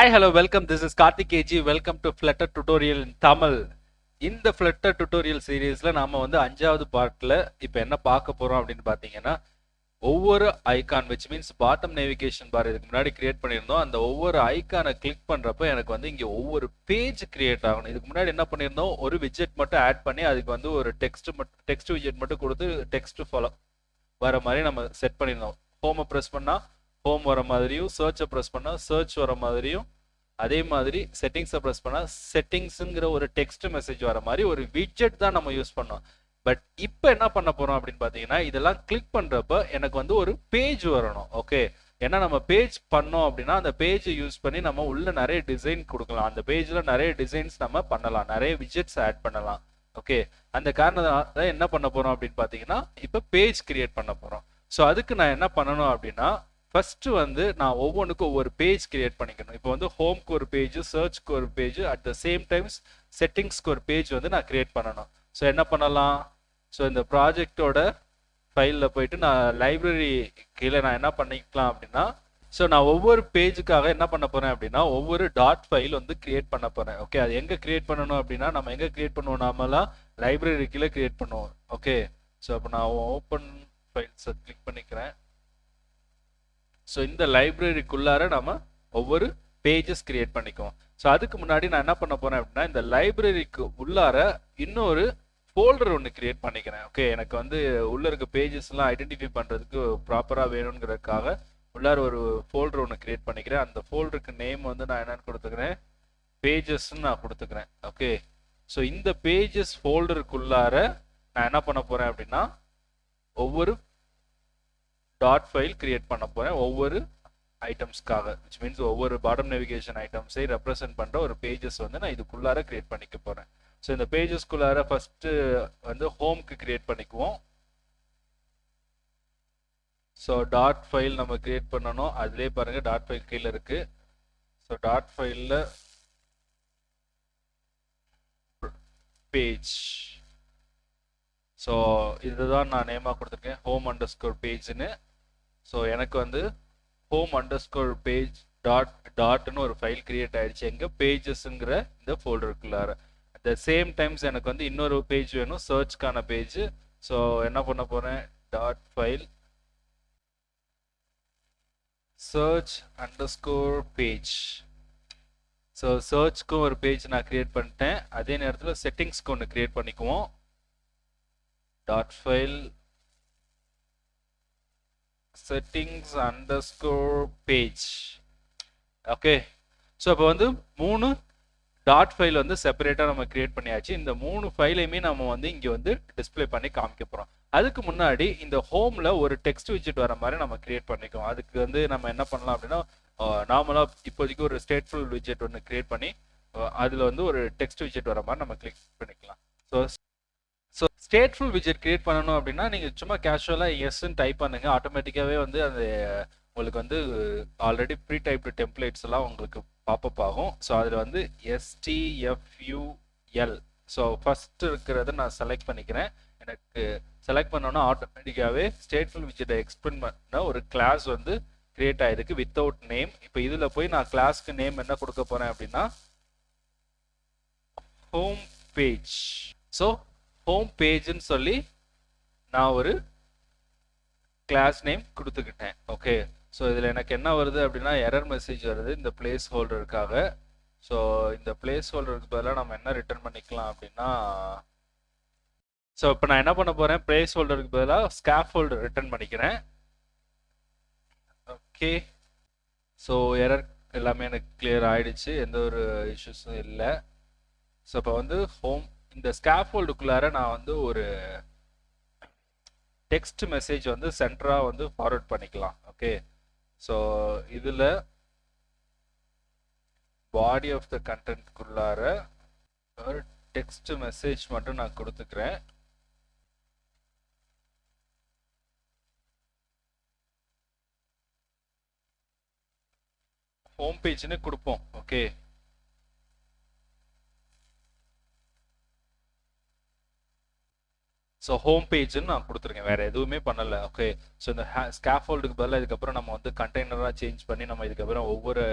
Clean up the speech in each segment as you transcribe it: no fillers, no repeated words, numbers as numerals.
Hi, hello, welcome. This is Karthik KG. Welcome to Flutter Tutorial in Tamil. இந்த Flutter Tutorial சீரீஸ்ல நாம வந்து 5வது பார்ட்ல இப்போ என்ன பார்க்க போறோம் அப்படின்னு பாத்தீங்கன்னா ஒவ்வொரு icon which means bottom navigation bar இதுக்கு முன்னாடி கிரியேட் பண்ணியிருந்தோம். அந்த ஒவ்வொரு ஐகானை கிளிக் பண்றப்ப எனக்கு வந்து இங்க ஒவ்வொரு பேஜ் கிரியேட் ஆகணும். இதுக்கு முன்னாடி என்ன பண்ணியிருந்தோம், ஒரு விஜெட் மட்டும் ஆட் பண்ணி அதுக்கு வந்து ஒரு டெக்ஸ்ட் விஜெட் மட்டும் கொடுத்து டெக்ஸ்ட் ஃபாலோ வர மாதிரி நம்ம செட் பண்ணியிருந்தோம். ஹோமை ப்ரெஸ் பண்ணா ஹோம் வர மாதிரியும், சர்ச்சை ப்ரெஸ் பண்ணா சர்ச் வர மாதிரியும், அதே மாதிரி செட்டிங்ஸை ப்ரெஸ் பண்ணா செட்டிங்ஸுங்கிற ஒரு டெக்ஸ்ட் மெசேஜ் வர மாதிரி ஒரு விட்ஜெட் தான் நம்ம யூஸ் பண்ணோம். பட் இப்போ என்ன பண்ண போறோம் அப்படின்னு பார்த்தீங்கன்னா, இதெல்லாம் கிளிக் பண்றப்ப எனக்கு வந்து ஒரு பேஜ் வரணும். ஓகே, ஏன்னா நம்ம பேஜ் பண்ணோம் அப்படின்னா அந்த பேஜை யூஸ் பண்ணி நம்ம உள்ள நிறைய டிசைன் கொடுக்கலாம். அந்த பேஜ்ல நிறைய டிசைன்ஸ் நம்ம பண்ணலாம், நிறைய விட்ஜெட்ஸ் ஆட் பண்ணலாம். ஓகே, அந்த காரணத்தால என்ன பண்ண போறோம் அப்படின்னு பார்த்தீங்கன்னா, இப்போ பேஜ் கிரியேட் பண்ண போறோம். ஸோ அதுக்கு நான் என்ன பண்ணணும் அப்படின்னா, ஃபர்ஸ்ட் வந்து நான் ஒவ்வொன்றுக்கும் ஒவ்வொரு பேஜ் கிரியேட் பண்ணிக்கணும். இப்போ வந்து ஹோம்க்கு ஒரு பேஜ், சர்ச்க்கு ஒரு page, at the same times செட்டிங்ஸ்க்கு ஒரு பேஜ் வந்து நான் கிரியேட் பண்ணணும். ஸோ என்ன பண்ணலாம், ஸோ இந்த ப்ராஜெக்டோட ஃபைலில் போயிட்டு நான் லைப்ரரி கீழே நான் என்ன பண்ணிக்கலாம் அப்படின்னா, ஸோ நான் ஒவ்வொரு பேஜுக்காக என்ன பண்ண போறேன் அப்படின்னா ஒவ்வொரு டாட் ஃபைல் வந்து கிரியேட் பண்ண போறேன். ஓகே, அது எங்கே கிரியேட் பண்ணணும் அப்படின்னா, நம்ம எங்கே கிரியேட் பண்ணுவோம், நாமெல்லாம் லைப்ரரி கீழே கிரியேட் பண்ணுவோம். ஓகே, ஸோ அப்போ நான் ஓப்பன் ஃபைல்ஸை கிளிக் பண்ணிக்கிறேன். ஸோ இந்த லைப்ரரிக்குள்ளார நம்ம ஒவ்வொரு பேஜஸ் கிரியேட் பண்ணிக்குவோம். ஸோ அதுக்கு முன்னாடி நான் என்ன பண்ண போறேன் அப்படின்னா, இந்த லைப்ரரிக்கு உள்ளார இன்னொரு ஃபோல்டர் ஒன்று கிரியேட் பண்ணிக்கிறேன். ஓகே, எனக்கு வந்து உள்ள இருக்க பேஜஸ் எல்லாம் ஐடென்டிஃபை பண்றதுக்கு ப்ராப்பரா வேணுங்கிறதுக்காக உள்ளார ஒரு ஃபோல்டர் ஒன்று கிரியேட் பண்ணிக்கிறேன். அந்த ஃபோல்டருக்கு நேம் வந்து நான் என்னன்னு கொடுத்துக்கிறேன், பேஜஸ்ன்னு நான் கொடுத்துக்கிறேன். ஓகே, ஸோ இந்த பேஜஸ் ஃபோல்டருக்குள்ளார நான் என்ன பண்ண போறேன் அப்படின்னா ஒவ்வொரு டாட் ஃபைல் கிரியேட் பண்ண போறேன் ஒவ்வொரு ஐட்டம்ஸ்க்காக. விச் மீன்ஸ் ஒவ்வொரு பாட்டம் நேவிகேஷன் ஐட்டம்ஸை ரெப்ரசென்ட் பண்ற ஒரு பேஜஸ் வந்து நான் இதுக்குள்ளார கிரியேட் பண்ணிக்க போறேன். ஸோ இந்த பேஜஸ்க்குள்ளார ஃபர்ஸ்ட் வந்து ஹோம்க்கு கிரியேட் பண்ணிக்குவோம். ஸோ டாட் ஃபைல் நம்ம கிரியேட் பண்ணணும். அதுலேயே பாருங்க டாட் ஃபைல் கீழே இருக்கு. ஸோ டாட் ஃபைலில் பேஜ், ஸோ இதுதான் நான் நேமாக கொடுத்துருக்கேன், ஹோம் அண்டர்ஸ்கோர் பேஜ்னு. ஸோ எனக்கு வந்து ஹோம் அண்டர்ஸ்கோர் பேஜ் டாட்னு ஒரு ஃபைல் கிரியேட் ஆயிடுச்சு எங்க பேஜஸ்ங்கிற இந்த ஃபோல்டருக்குள்ளார. அட் த சேம் டைம்ஸ் எனக்கு வந்து இன்னொரு பேஜ் வேணும், சர்ச்க்கான பேஜ். ஸோ என்ன பண்ண போறேன், dot file search underscore page. So சர்ச்க்கும் ஒரு பேஜ் நான் கிரியேட் பண்ணிட்டேன். அதே நேரத்தில் செட்டிங்ஸ்க்கு ஒன்று கிரியேட் பண்ணிக்குவோம். Dot file settings underscore page. Okay, so இப்போ வந்து 3 டாட் ஃபைல் வந்து செப்பரேட்டாக நம்ம கிரியேட் பண்ணியாச்சு. இந்த 3 ஃபைலையுமே நம்ம வந்து இங்கே வந்து டிஸ்பிளே பண்ணி காமிக்க போகிறோம். அதுக்கு முன்னாடி இந்த ஹோமில் ஒரு டெக்ஸ்ட் விஜெட் வர மாதிரி நம்ம கிரியேட் பண்ணிக்குவோம். அதுக்கு வந்து நம்ம என்ன பண்ணலாம் அப்படின்னா, நார்மலாக இப்போதைக்கு ஒரு ஸ்டேட்ஃபுல் விஜெட் ஒன்று கிரியேட் பண்ணி அதில் வந்து ஒரு டெக்ஸ்ட் விஜெட் வர மாதிரி நம்ம கிளிக் பண்ணிக்கலாம். ஸோ ஸ்டேட்ஃபுல் விஜெட் கிரியேட் பண்ணணும் அப்படின்னா நீங்கள் சும்மா கேஷுவலாக எஸ்ன்னு டைப் பண்ணுங்க, ஆட்டோமேட்டிக்காகவே வந்து அது உங்களுக்கு வந்து ஆல்ரெடி ப்ரீ டைப்டு டெம்ப்ளேட்ஸ் எல்லாம் உங்களுக்கு பாப்பப் ஆகும். ஸோ அதில் வந்து STFUL, ஸோ ஃபர்ஸ்ட் இருக்கிறத நான் செலக்ட் பண்ணிக்கிறேன். எனக்கு செலக்ட் பண்ணோன்னா ஆட்டோமேட்டிக்காகவே ஸ்டேட்ஃபுல் விஜெட்டை எக்ஸ்பிளைன் பண்ண ஒரு கிளாஸ் வந்து கிரியேட் ஆயிருக்கு வித்தவுட் நேம். இப்போ இதில் போய் நான் கிளாஸ்க்கு நேம் என்ன கொடுக்க போறேன் அப்படின்னா ஹோம் பேஜ். ஸோ ஹோம் பேஜ்ன்னு சொல்லி நான் ஒரு கிளாஸ் நேம் கொடுத்துக்கிட்டேன். ஓகே, ஸோ இதில் எனக்கு என்ன வருது அப்படின்னா எரர் மெசேஜ் வருது இந்த பிளேஸ் ஹோல்டருக்காக. ஸோ இந்த பிளேஸ் ஹோல்டருக்கு பதிலாக நம்ம என்ன ரிட்டர்ன் பண்ணிக்கலாம் அப்படின்னா, ஸோ இப்போ நான் என்ன பண்ண போறேன், பிளேஸ் ஹோல்டருக்கு பதிலாக ஸ்கேப் ஹோல்டர் ரிட்டர்ன் பண்ணிக்கிறேன். ஓகே, ஸோ எரர் எல்லாமே எனக்கு கிளியர் ஆயிடுச்சு, எந்த ஒரு இஷ்யூஸும் இல்லை. ஸோ இப்போ வந்து ஹோம் இந்த ஸ்கேஃபோல்டுக்குள்ளார நான் வந்து ஒரு டெக்ஸ்ட் மெசேஜ் வந்து சென்டரா வந்து ஃபார்வர்ட் பண்ணிக்கலாம். ஓகே, ஸோ இதில் பாடி ஆஃப் த கண்டென்ட்குள்ளார ஒரு டெக்ஸ்ட் மெசேஜ் மட்டும் நான் கொடுத்துக்கிறேன். ஹோம் பேஜ்னு கொடுப்போம். ஓகே, ஸோ ஹோம் பேஜ்னு நான் கொடுத்துருக்கேன், வேற எதுவுமே பண்ணலை. ஓகே, ஸோ இந்த ஸ்கேஃபோல்டுக்கு பதிலாக இதுக்கப்புறம் நம்ம வந்து கண்டெய்னராக சேஞ்ச் பண்ணி நம்ம இதுக்கப்புறம் ஒவ்வொரு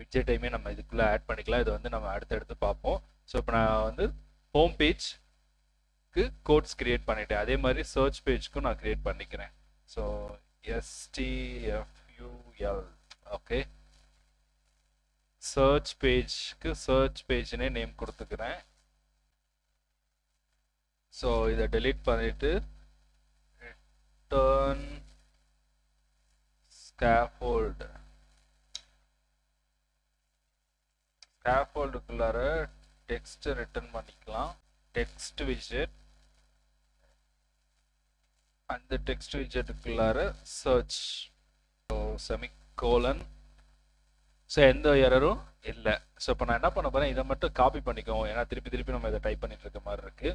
விட்ஜெட்டையுமே நம்ம இதுக்குள்ளே ஆட் பண்ணிக்கலாம். இது வந்து நம்ம அடுத்தடுத்து பார்ப்போம். ஸோ இப்போ நான் வந்து ஹோம் பேஜ்க்கு கோட்ஸ் கிரியேட் பண்ணிட்டேன். அதே மாதிரி சர்ச் பேஜ்க்கும் நான் கிரியேட் பண்ணிக்கிறேன். So STFUL okay. சர்ச் பேஜ்க்கு சர்ச் பேஜ்னே நேம் கொடுத்துக்கிறேன். ஸோ இதை delete பண்ணிட்டு return scaffold ஸ்கேஃபோல்டுக்குள்ளார டெக்ஸ்ட் ரிட்டர்ன் பண்ணிக்கலாம். டெக்ஸ்ட் விஜெட், அந்த டெக்ஸ்ட் விஜெட்டுக்குள்ளார சர்ச், ஸோ செமிகோலன். ஸோ எந்த எரரும் இல்லை. ஸோ இப்போ நான் என்ன பண்ண போகிறேன், இதை மட்டும் காப்பி பண்ணிக்குவோம், ஏன்னா திருப்பி திருப்பி நம்ம இதை டைப் பண்ணிட்டு இருக்க மாதிரி இருக்கு.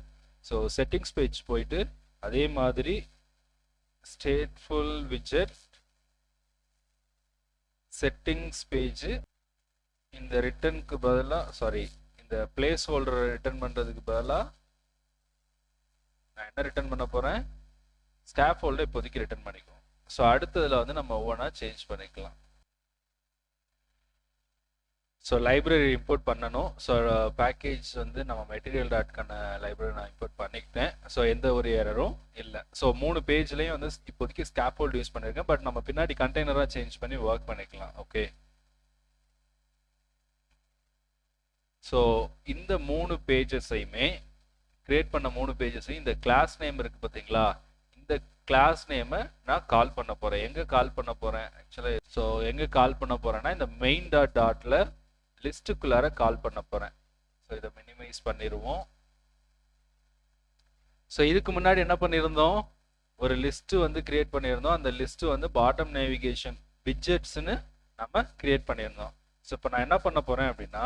ஸோ செட்டிங்ஸ் பேஜ் போயிட்டு அதே மாதிரி ஸ்டேட்ஃபுல் விஜெட் செட்டிங்ஸ் பேஜ், இந்த ரிட்டர்னுக்கு பதிலாக இந்த பிளேஸ் ஹோல்டரை ரிட்டர்ன் பண்ணுறதுக்கு பதிலாக நான் என்ன ரிட்டர்ன் பண்ண போகிறேன், ஸ்கேஃபோல்டை இப்போதைக்கு ரிட்டர்ன் பண்ணிக்குவோம். ஸோ அடுத்ததில் வந்து நம்ம ஒவ்வொன்றா சேஞ்ச் பண்ணிக்கலாம். ஸோ லைப்ரரி இம்போர்ட் பண்ணணும். ஸோ பேக்கேஜ் வந்து நம்ம மெட்டீரியல்.கான லைப்ரரி நான் இம்போர்ட் பண்ணிக்கிட்டேன். ஸோ எந்த ஒரு எரரும் இல்லை. ஸோ 3 பேஜ்லேயும் வந்து இப்போதைக்கு ஸ்கேஃபோல்டு யூஸ் பண்ணியிருக்கேன். பட் நம்ம பின்னாடி கண்டெய்னராக சேஞ்ச் பண்ணி ஒர்க் பண்ணிக்கலாம். ஓகே. ஸோ இந்த 3 பேஜஸையுமே கிரியேட் பண்ண 3 பேஜஸையும் இந்த கிளாஸ் நேம் இருக்கு பார்த்தீங்களா, இந்த கிளாஸ் நேமை நான் கால் பண்ண போகிறேன். எங்கே கால் பண்ண போகிறேன் ஆக்சுவலாக, ஸோ எங்கே கால் பண்ண போகிறேன்னா இந்த main.dotல லிஸ்ட்டுக்குள்ளார கால் பண்ண போகிறேன். ஸோ இதை மினிமைஸ் பண்ணிடுவோம். ஸோ இதுக்கு முன்னாடி என்ன பண்ணியிருந்தோம், ஒரு லிஸ்ட்டு வந்து கிரியேட் பண்ணியிருந்தோம். அந்த லிஸ்ட்டு வந்து பாட்டம் நேவிகேஷன் விட்ஜெட்ஸ்னு நம்ம கிரியேட் பண்ணியிருந்தோம். ஸோ இப்போ நான் என்ன பண்ண போகிறேன் அப்படின்னா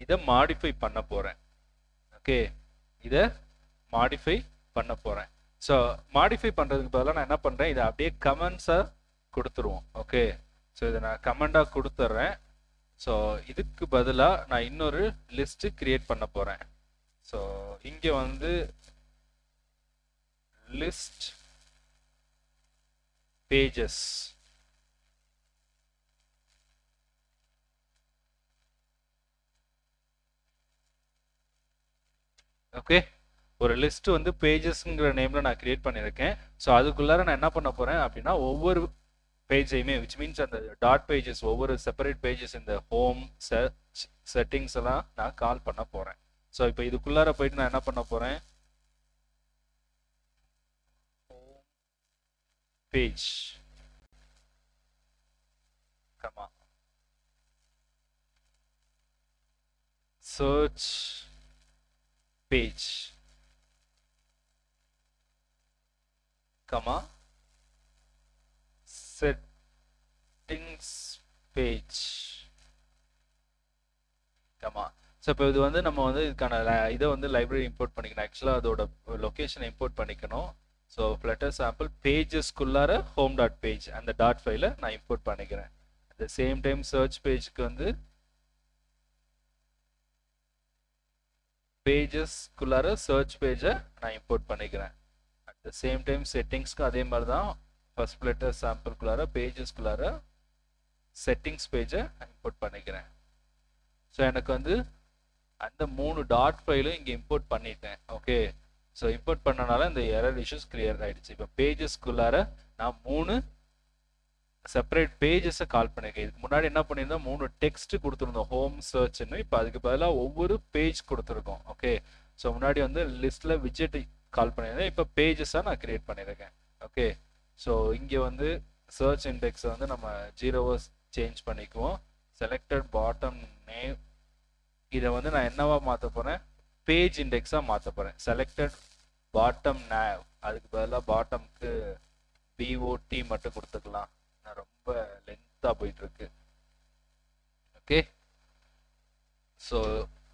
இதை மாடிஃபை பண்ண போகிறேன். ஓகே, இதை மாடிஃபை பண்ண போகிறேன். ஸோ மாடிஃபை பண்ணுறதுக்கு பதிலாக நான் என்ன பண்ணுறேன், இதை அப்படியே கமெண்ட்ஸாக கொடுத்துருவோம். ஓகே, ஸோ இதை நான் கமெண்டாக கொடுத்துட்றேன். ஸோ இதுக்கு பதிலாக நான் இன்னொரு லிஸ்ட்டு கிரியேட் பண்ண போகிறேன். ஸோ இங்கே வந்து லிஸ்ட் பேஜஸ், ஓகே, ஒரு லிஸ்ட் வந்து பேஜஸ்ங்கிற நேம்ல நான் கிரியேட் பண்ணியிருக்கேன். ஸோ அதுக்குள்ளார நான் என்ன பண்ண போறேன் அப்படின்னா ஒவ்வொரு பேஜையுமே, விச் மீன்ஸ் அந்த டாட் பேஜஸ், ஒவ்வொரு செப்பரேட் பேஜஸ், இந்த ஹோம் செட்டிங்ஸ் எல்லாம் நான் கால் பண்ண போறேன். ஸோ இப்போ இதுக்குள்ளார போயிட்டு நான் என்ன பண்ண போறேன், page comma search page comma settings page comma. So இப்போ இது வந்து நம்ம வந்து இதுக்கான இதை வந்து லைப்ரரி இம்போர்ட் பண்ணிக்கணும். ஆக்சுவலாக அதோட லொக்கேஷனை இம்போர்ட் பண்ணிக்கணும். ஸோ ஃப்ளட்டர் சாம்பிள் பேஜஸ்க்குள்ளார home.page அந்த டாட் ஃபைலை நான் இம்போர்ட் பண்ணிக்கிறேன். At the same time search பேஜுக்கு வந்து பேஜஸ்க்குள்ளார சர்ச் பேஜை நான் இம்போர்ட் பண்ணிக்கிறேன். அட் த சேம் டைம் செட்டிங்ஸ்க்கு அதே மாதிரி தான், ஃபர்ஸ்ட் ஃப்ளட்டர் சாம்பிள்குள்ளார பேஜஸ்க்குள்ளார செட்டிங்ஸ் பேஜை இம்போர்ட் பண்ணிக்கிறேன். ஸோ எனக்கு வந்து அந்த 3 டாட் ஃபைலும் இங்கே இம்போர்ட் பண்ணிட்டேன். ஓகே, ஸோ இம்போர்ட் பண்ணனால இந்த எரர் இஷ்யூஸ் கிளியர் ஆகிடுச்சு. இப்போ பேஜஸ்க்குள்ளார நான் 3 செப்பரேட் பேஜஸை கால் பண்ணியிருக்கேன். இதுக்கு முன்னாடி என்ன பண்ணியிருந்தோம், 3 டெக்ஸ்ட் கொடுத்துருந்தோம் ஹோம் சர்ச்னு. இப்போ அதுக்கு பதிலாக ஒவ்வொரு பேஜ் கொடுத்துருக்கோம். ஓகே, ஸோ முன்னாடி வந்து லிஸ்ட்டில் விட்ஜெட் கால் பண்ணியிருந்தேன், இப்போ பேஜஸாக நான் கிரியேட் பண்ணியிருக்கேன். ஓகே, ஸோ இங்கே வந்து சர்ச் இண்டெக்ஸை வந்து நம்ம 0 சேஞ்ச் பண்ணிக்குவோம். செலக்டட் பாட்டம் நேம், இதை வந்து நான் என்னவா மாற்ற போகிறேன், பேஜ் இண்டெக்ஸாக மாற்ற போகிறேன். செலக்டட் பாட்டம் நேவ், அதுக்கு பதிலாக பாட்டம்க்கு BOT மட்டும் கொடுத்துக்கலாம், ரொம்ப லென்த்தாக போயிட்டு இருக்கு. Okay, so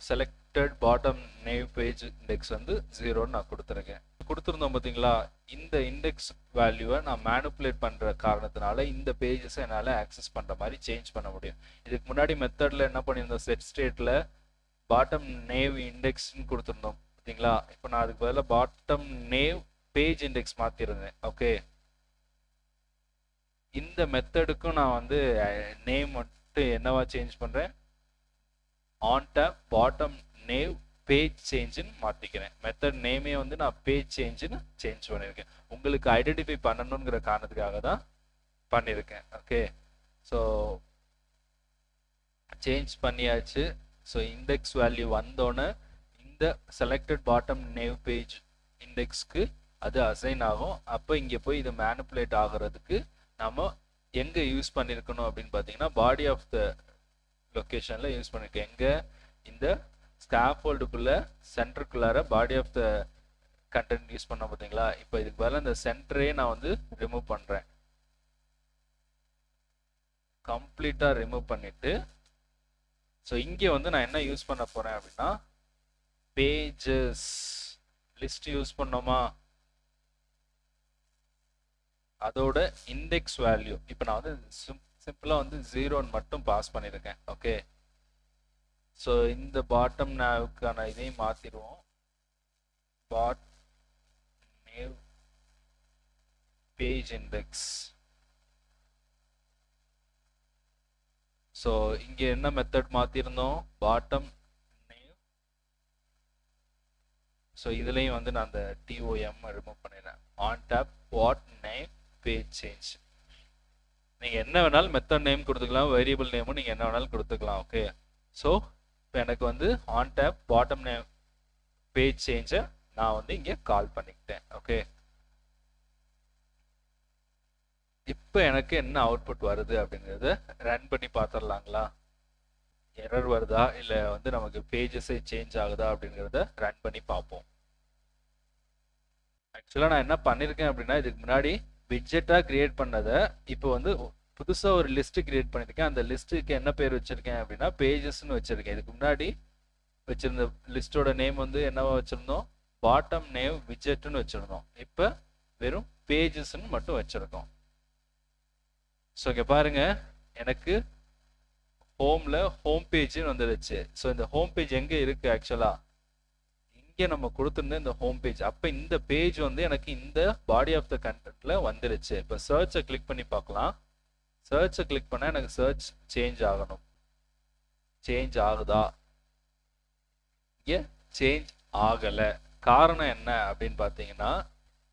selected bottom nav page index வந்து 0ன்னு நான் கொடுத்துருக்கேன். கொடுத்துருந்தோம் பார்த்தீங்களா, இந்த இண்டெக்ஸ் வேல்யூவை நான் மேனுப்புலேட் பண்ணுற காரணத்தினால இந்த பேஜஸை என்னால் ஆக்சஸ் பண்ணுற மாதிரி சேஞ்ச் பண்ண முடியும். இதுக்கு முன்னாடி மெத்தடில் என்ன பண்ணியிருந்தோம், செட் ஸ்டேட்டில் பாட்டம் நேவ் இண்டெக்ஸ்ன்னு கொடுத்துருந்தோம் பார்த்தீங்களா. இப்போ நான் அதுக்கு பதிலாக பாட்டம் நேவ் பேஜ் இண்டெக்ஸ் மாற்றிருந்தேன். ஓகே, இந்த மெத்தடுக்கும் நான் வந்து நேம் மட்டும் என்னவா சேஞ்ச் பண்ணுறேன், on tap bottom nav page சேஞ்சுன்னு மாற்றிக்கிறேன். மெத்தட் நேமே வந்து நான் பேஜ் சேஞ்சுன்னு சேஞ்ச் பண்ணியிருக்கேன். உங்களுக்கு ஐடென்டிஃபை பண்ணணுங்கிற காரணத்துக்காக தான் பண்ணியிருக்கேன். ஓகே, ஸோ சேஞ்ச் பண்ணியாச்சு. ஸோ இண்டெக்ஸ் வேல்யூ வந்தோன்னே இந்த செலக்டட் பாட்டம் நேவ் பேஜ் இண்டெக்ஸ்க்கு அது அசைன் ஆகும். அப்போ இங்கே போய் இது மேனிப்புலேட் ஆகிறதுக்கு நம்ம எங்கே யூஸ் பண்ணியிருக்கணும் அப்படின்னு பார்த்தீங்கன்னா, பாடி ஆஃப் த லொக்கேஷனில் யூஸ் பண்ணியிருக்கேன். எங்கே, இந்த ஸ்காஃபோல்டுக்குள்ளே சென்டருக்குள்ளார body of the content use பண்ண பார்த்தீங்களா. இப்போ இதுக்கு பதிலாக இந்த சென்டரே நான் வந்து ரிமூவ் பண்ணுறேன். கம்ப்ளீட்டாக ரிமூவ் பண்ணிவிட்டு, ஸோ இங்கே வந்து நான் என்ன யூஸ் பண்ண போகிறேன் அப்படின்னா, பேஜஸ் லிஸ்ட் யூஸ் பண்ணோமா, அதோட இண்டெக்ஸ் வேல்யூ இப்போ நான் வந்து சிம்பிளாக வந்து 0ன்னு மட்டும் பாஸ் பண்ணியிருக்கேன். ஓகே, ஸோ இந்த பாட்டம் நேவுக்கான இதையும் மாற்றிடுவோம். Bot nav page index. So இங்கே என்ன மெத்தட் மாற்றிருந்தோம், பாட்டம் நேவ். ஸோ இதுலேயும் வந்து நான் அந்த TOM ரிமூவ் பண்ணிடுறேன். On tap bot nav page change. நீங்கள் என்ன வேணாலும் மெத்தட் நேம் கொடுத்துக்கலாம், வேரியபிள் நேமும் நீங்கள் என்ன வேணாலும் கொடுத்துக்கலாம். ஓகே, ஸோ இப்போ எனக்கு வந்து on tap bottom name page சேஞ்சை நான் வந்து இங்கே கால் பண்ணிக்கிட்டேன். ஓகே, இப்போ எனக்கு என்ன அவுட்புட் வருது அப்படிங்கிறத ரன் பண்ணி பார்த்துடலாங்களா. எரர் வருதா இல்லை வந்து நமக்கு பேஜஸே சேஞ்ச் ஆகுதா அப்படிங்கிறத ரன் பண்ணி பார்ப்போம். ஆக்சுவலாக நான் என்ன பண்ணியிருக்கேன் அப்படின்னா, இதுக்கு முன்னாடி விட்ஜெட்டாக கிரியேட் பண்ணதை இப்போ வந்து புதுசாக ஒரு லிஸ்ட்டு கிரியேட் பண்ணியிருக்கேன். அந்த லிஸ்ட்டுக்கு என்ன பேர் வச்சுருக்கேன் அப்படின்னா பேஜஸ்ன்னு வச்சுருக்கேன். இதுக்கு முன்னாடி வச்சுருந்த லிஸ்ட்டோட நேம் வந்து என்னவா வச்சுருந்தோம், பாட்டம் நேவ் விட்ஜெட்டுன்னு வச்சுருந்தோம். இப்போ வெறும் பேஜஸ்ன்னு மட்டும் வச்சுருக்கோம். ஸோ இங்கே பாருங்க, எனக்கு ஹோமில் ஹோம் பேஜ்னு வந்துடுச்சு. ஸோ இந்த ஹோம் பேஜ் எங்கே இருக்குது, ஆக்சுவலாக இங்கே நம்ம கொடுத்துருந்த இந்த ஹோம் பேஜ். அப்போ இந்த பேஜ் வந்து எனக்கு இந்த பாடி ஆஃப் த கண்டென்ட்ல வந்துடுச்சு. இப்போ சர்ச்சை கிளிக் பண்ணி பார்க்கலாம். சர்ச்சை கிளிக் பண்ணால் எனக்கு சர்ச் சேஞ்ச் ஆகணும். சேஞ்ச் ஆகுதா, இங்கே சேஞ்ச் ஆகலை. காரணம் என்ன அப்படின்னு பார்த்தீங்கன்னா,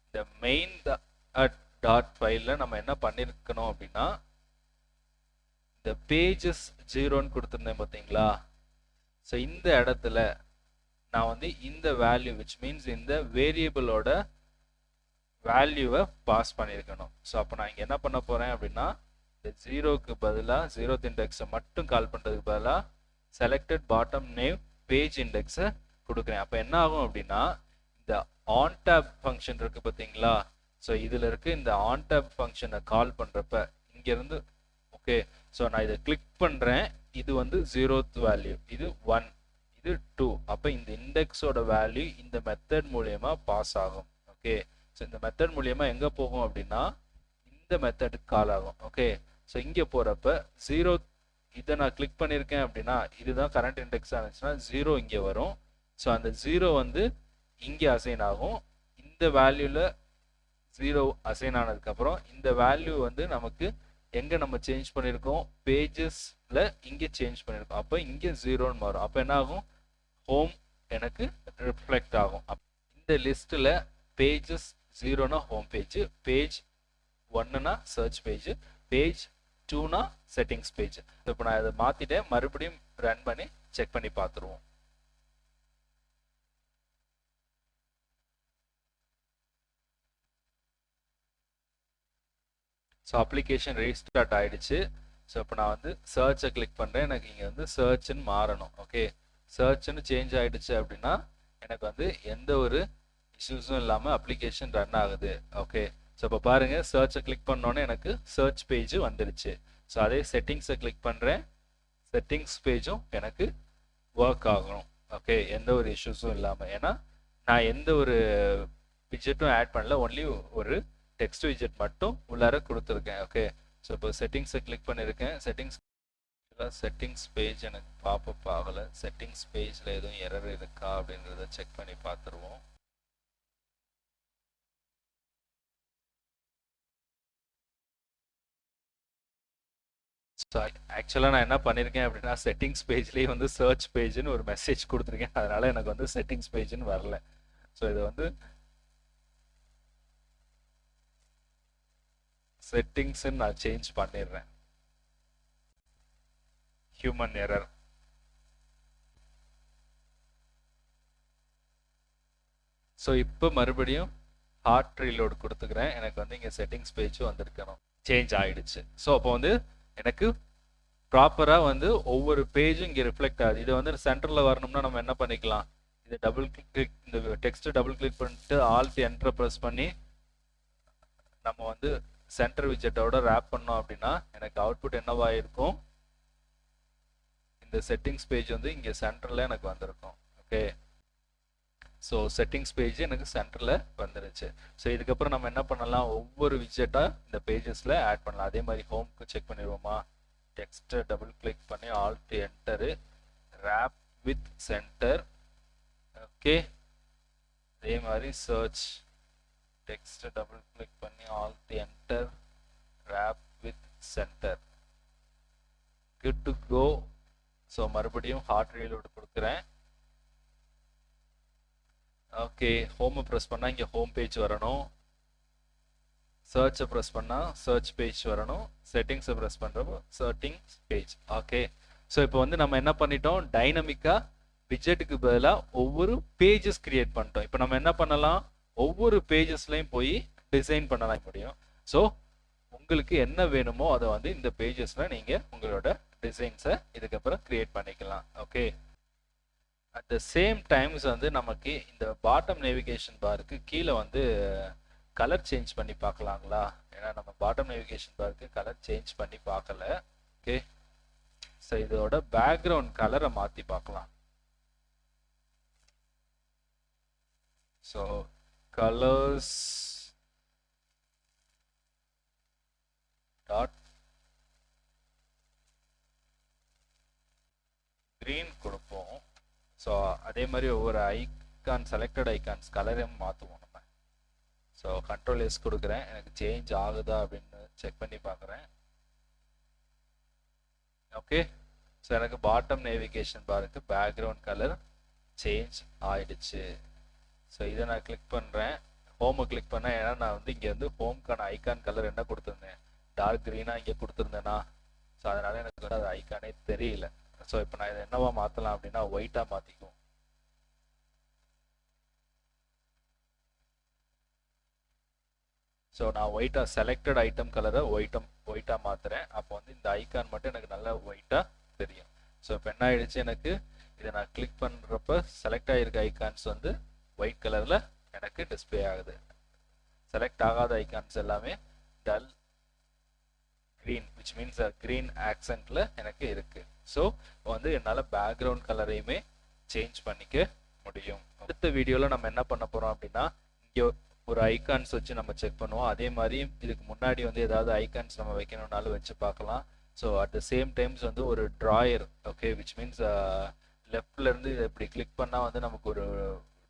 இந்த மெயின் டாட் ஃபைலில் நம்ம என்ன பண்ணியிருக்கணும் அப்படின்னா, இந்த பேஜஸ் 0ன்னு கொடுத்துருந்தேன் பார்த்தீங்களா. ஸோ இந்த இடத்துல நான் வந்து இந்த வேல்யூ விச் மீன்ஸ் இந்த வேரியபிளோட வேல்யூவை பாஸ் பண்ணியிருக்கணும். ஸோ அப்போ நான் இங்கே என்ன பண்ண போகிறேன் அப்படின்னா, இந்த 0க்கு பதிலாக 0th இண்டெக்ஸை மட்டும் கால் பண்ணுறதுக்கு பதிலாக செலக்டட் பாட்டம் நேவ் பேஜ் இண்டெக்ஸை கொடுக்குறேன். அப்போ என்ன ஆகும் அப்படின்னா, இந்த ஆன் டேப் ஃபங்க்ஷன் இருக்குது பார்த்தீங்களா. ஸோ இதில் இருக்க இந்த ஆன் டேப் ஃபங்க்ஷனை கால் பண்ணுறப்ப இங்கேருந்து ஓகே, ஸோ நான் இதை கிளிக் பண்ணுறேன். இது வந்து 0th வேல்யூ, இது 1, இது 2. அப்போ இந்த இண்டெக்ஸோட வேல்யூ இந்த மெத்தட் மூலயமா பாஸ் ஆகும். ஓகே, ஸோ இந்த மெத்தட் மூலயமா எங்கே போகும் அப்படின்னா இந்த மெத்தடுக்கு கால் ஆகும். ஓகே, ஸோ இங்கே போகிறப்ப 0 இதை நான் கிளிக் பண்ணியிருக்கேன் அப்படின்னா, இதுதான் கரண்ட் இண்டெக்ஸாக இருந்துச்சுன்னா 0 இங்கே வரும். ஸோ அந்த 0 வந்து இங்கே அசைன் ஆகும். இந்த வேல்யூவில் 0 அசைன் ஆனதுக்கப்புறம் இந்த வேல்யூ வந்து நமக்கு எங்கே நம்ம சேஞ்ச் பண்ணியிருக்கோம், பேஜஸில் இங்கே சேஞ்ச் பண்ணியிருக்கோம். அப்போ இங்கே 0ன்னு வரும். அப்போ என்ன ஆகும், ஹோம் எனக்கு ரிஃப்ளெக்ட் ஆகும். இந்த லிஸ்ட்டில் பேஜஸ் 0னா ஹோம் பேஜ், பேஜ் 1னா சர்ச் பேஜ், பேஜ் 2னா செட்டிங்ஸ் பேஜ். இப்போ நான் அதை மாற்றிட்டேன். மறுபடியும் ரன் பண்ணி செக் பண்ணி பார்த்துருவோம். ஸோ அப்ளிகேஷன் ரீஸ்டார்ட் ஆகிடுச்சு. ஸோ இப்போ நான் வந்து சர்ச்சை கிளிக் பண்ணுறேன். எனக்கு இங்கே வந்து சர்ச்சுன்னு மாறணும். ஓகே, சர்ச்சுன்னு சேஞ்ச் ஆகிடுச்சு அப்படின்னா எனக்கு வந்து எந்த ஒரு இஷ்யூஸும் இல்லாமல் அப்ளிகேஷன் ரன் ஆகுது. ஓகே, ஸோ இப்போ பாருங்கள், சர்ச்சை கிளிக் பண்ணோன்னே எனக்கு சர்ச் பேஜ் வந்துடுச்சு. ஸோ அதே செட்டிங்ஸை கிளிக் பண்ணுறேன். செட்டிங்ஸ் பேஜும் எனக்கு ஒர்க் ஆகணும். ஓகே, எந்த ஒரு இஷ்யூஸும் இல்லாமல். ஏன்னா நான் எந்த ஒரு விட்ஜெட்டும் ஆட் பண்ணல, ஒன்லி ஒரு டெக்ஸ்ட் விட்ஜெட் மட்டும் உள்ளார கொடுத்துருக்கேன். ஓகே, ஸோ இப்போ செட்டிங்ஸை கிளிக் பண்ணியிருக்கேன். செட்டிங்ஸ் பேஜ் எனக்கு பாப்பப் ஆகலை. செட்டிங்ஸ் பேஜில் எதுவும் எரர் இருக்கா அப்படின்றத செக் பண்ணி பார்த்துருவோம். ஸோ ஆக்சுவலாக நான் என்ன பண்ணியிருக்கேன் அப்படின்னா செட்டிங்ஸ் பேஜ்லேயே வந்து சர்ச் பேஜ்னு ஒரு மெசேஜ் கொடுத்துருக்கேன். அதனால எனக்கு வந்து செட்டிங்ஸ் பேஜ்னு வரல. ஸோ இது வந்து செட்டிங்ஸ்ன்னு நான் சேஞ்ச் பண்ணிடுறேன். Human error. ஸோ இப்போ மறுபடியும் ஹார்ட் ரீலோட் கொடுத்துக்கிறேன். எனக்கு வந்து இங்கே செட்டிங்ஸ் பேஜ் வந்திருக்கணும், சேஞ்ச் ஆயிடுச்சு. ஸோ அப்போ வந்து எனக்கு ப்ராப்பராக வந்து ஒவ்வொரு பேஜும் இங்கே ரிஃப்ளெக்ட் ஆகுது. இது வந்து சென்டரில் வரணும்னா நம்ம என்ன பண்ணிக்கலாம், இது டபுள் கிளிக், இந்த டெக்ஸ்ட்டு டபுள் கிளிக் பண்ணிட்டு ஆல்ட் என்டர் ப்ரெஸ் பண்ணி நம்ம வந்து சென்டர் விஜெட்டோட ரேப் பண்ணோம் அப்படின்னா எனக்கு அவுட்புட் என்னவா இருக்கும், இந்த செட்டிங்ஸ் பேஜ் வந்து இங்கே சென்டரில் எனக்கு வந்திருக்கும். ஓகே, ஸோ செட்டிங்ஸ் பேஜ் எனக்கு சென்டரில் வந்துருச்சு. ஸோ இதுக்கப்புறம் நம்ம என்ன பண்ணலாம், ஒவ்வொரு விஜெட்டாக இந்த பேஜஸில் ஆட் பண்ணலாம். அதே மாதிரி ஹோம்க்கு செக் பண்ணிடுவோமா, டெக்ஸ்ட்டை டபுள் கிளிக் பண்ணி alt enter, wrap with center. Okay, அதே மாதிரி சர்ச், டெக்ஸ்ட்டை டபுள் கிளிக் பண்ணி alt enter, wrap with center. Good to go. So மறுபடியும் ஹார்ட் ரீலோட் கொடுக்குறேன். ஓகே, ஹோமை ப்ரெஸ் பண்ணால் இங்கே ஹோம் பேஜ் வரணும், சர்ச்சை ப்ரெஸ் பண்ணால் சர்ச் பேஜ் வரணும், செட்டிங்ஸை ப்ரெஸ் பண்ணுறப்போ செட்டிங்ஸ் பேஜ். ஓகே, ஸோ இப்போ வந்து நம்ம என்ன பண்ணிட்டோம், டைனமிக்காக விஜெட்டுக்கு பதிலாக ஒவ்வொரு பேஜஸ் கிரியேட் பண்ணிட்டோம். இப்போ நம்ம என்ன பண்ணலாம், ஒவ்வொரு பேஜஸ்லையும் போய் டிசைன் பண்ணலாம் முடியும். ஸோ உங்களுக்கு என்ன வேணுமோ அதை வந்து இந்த பேஜஸில் நீங்கள் உங்களோட டிசைன்ஸை இதுக்கப்புறம் கிரியேட் பண்ணிக்கலாம். Okay, at the same times வந்து நமக்கு இந்த பாட்டம் நேவிகேஷன் பாருக்கு கீழே வந்து கலர் சேஞ்ச் பண்ணி பார்க்கலாங்களா, ஏன்னா நம்ம பாட்டம் நேவிகேஷன் பாருக்கு கலர் சேஞ்ச் பண்ணி பார்க்கல. ஓகே, ஸோ இதோட பேக்ரவுண்ட் கலரை மாற்றி பார்க்கலாம். ஸோ கலர்ஸ் டாட் green கொடுப்போம். ஸோ அதே மாதிரி ஒவ்வொரு ஐகான், செலக்டட் ஐகான்ஸ் கலரையும் மாற்றுவோம் நம்ம. ஸோ கண்ட்ரோல் எஸ் கொடுக்குறேன், எனக்கு சேஞ்ச் ஆகுதா அப்படின்னு செக் பண்ணி பார்க்குறேன். ஓகே, ஸோ எனக்கு பாட்டம் நேவிகேஷன் பாருக்கு பேக்ரவுண்ட் கலர் சேஞ்ச் ஆயிடுச்சு. ஸோ இதை நான் கிளிக் பண்ணுறேன், ஹோமை கிளிக் பண்ணேன். ஏன்னா நான் வந்து இங்கே வந்து ஹோம்க்கான ஐகான் கலர் என்ன கொடுத்துருந்தேன், டார்க் க்ரீனாக இங்கே கொடுத்துருந்தேன்னா, ஸோ அதனால் எனக்கு வந்து அது ஐக்கானே தெரியல. ஸோ இப்போ நான் இதை என்னவா மாற்றலாம் அப்படின்னா ஒயிட்டாக மாற்றிக்குவோம். ஸோ நான் ஒயிட்டாக செலக்டட் ஐட்டம் கலரை ஒயிட்டாக மாற்றுறேன். அப்போ வந்து இந்த ஐக்கான் மட்டும் எனக்கு நல்லா ஒயிட்டாக தெரியும். ஸோ இப்போ என்ன ஆயிடுச்சு, எனக்கு இதை நான் கிளிக் பண்ணுறப்ப செலக்ட் ஆகிருக்க ஐக்கான்ஸ் வந்து ஒயிட் கலரில் எனக்கு டிஸ்பிளே ஆகுது. செலக்ட் ஆகாத ஐக்கான்ஸ் எல்லாமே dull green, which means green accentல எனக்கு இருக்கு. ஸோ வந்து என்னால் பேக்ரவுண்ட் கலரையுமே சேஞ்ச் பண்ணிக்க முடியும். அடுத்த வீடியோவில் நம்ம என்ன பண்ண போகிறோம் அப்படின்னா, இங்கே ஒரு ஐகான்ஸ் வச்சு நம்ம செக் பண்ணுவோம். அதே மாதிரி இதுக்கு முன்னாடி வந்து ஏதாவது ஐகான்ஸ் நம்ம வைக்கணும்னாலும் வச்சு பார்க்கலாம். So at the same times வந்து ஒரு ட்ராயர், ஓகே, விச் மீன்ஸ் லெஃப்ட்லேருந்து இதை இப்படி கிளிக் பண்ணால் வந்து நமக்கு ஒரு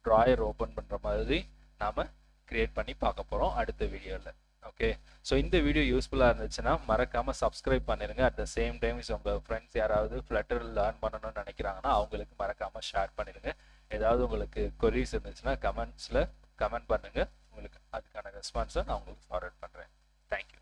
ட்ராயர் ஓப்பன் பண்ணுற மாதிரி நாம் கிரியேட் பண்ணி பார்க்க போகிறோம் அடுத்த வீடியோவில். ஓகே, ஸோ இந்த வீடியோ யூஸ்ஃபுல்லாக இருந்துச்சுன்னா மறக்காமல் சப்ஸ்கிரைப் பண்ணிடுங்க. அட் த சேம் டைம்ஸ் உங்கள் ஃப்ரெண்ட்ஸ் யாராவது ஃப்ளட்டர் லேர்ன் பண்ணணும்னு நினைக்கிறாங்கன்னா அவங்களுக்கு மறக்காமல் ஷேர் பண்ணிடுங்க. ஏதாவது உங்களுக்கு கொரீஸ் இருந்துச்சுன்னா கமெண்ட்ஸில் கமெண்ட் பண்ணுங்கள், உங்களுக்கு அதுக்கான ரெஸ்பான்ஸை நான் உங்களுக்கு ஃபார்வர்ட் பண்ணுறேன். தேங்க்யூ.